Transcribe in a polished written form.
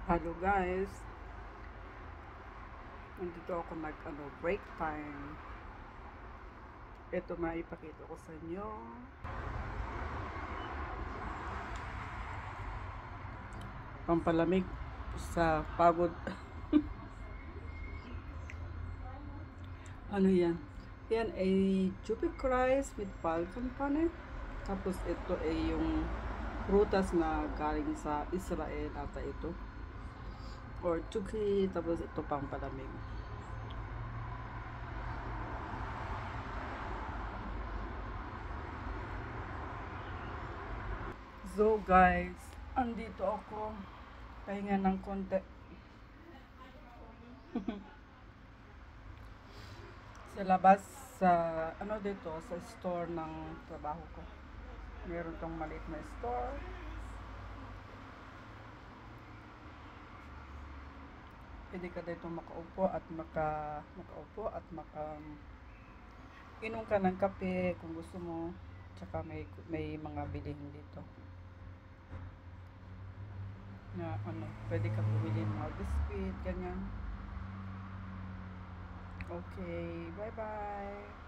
Hello guys, nandito ako break time. Ito maipakita ko sa inyo. Pampalamig sa pagod. Ano yan? Yan ay Jupik rice with falcon pane. Tapos ito ay yung prutas na galing sa Israel ata ito. Or chuki, tapos ito pampalamig. So guys, andito ako. Pahinga ng konti. Sa labas, sa dito, sa store ng trabaho ko. Meron tong maliit na store. Pwede ka dito makaupo at inom ka ng kape kung gusto mo. Tsaka may mga bilihin dito. Na pwede ka bumili ng mga biscuit, ganyan. Okay, bye-bye.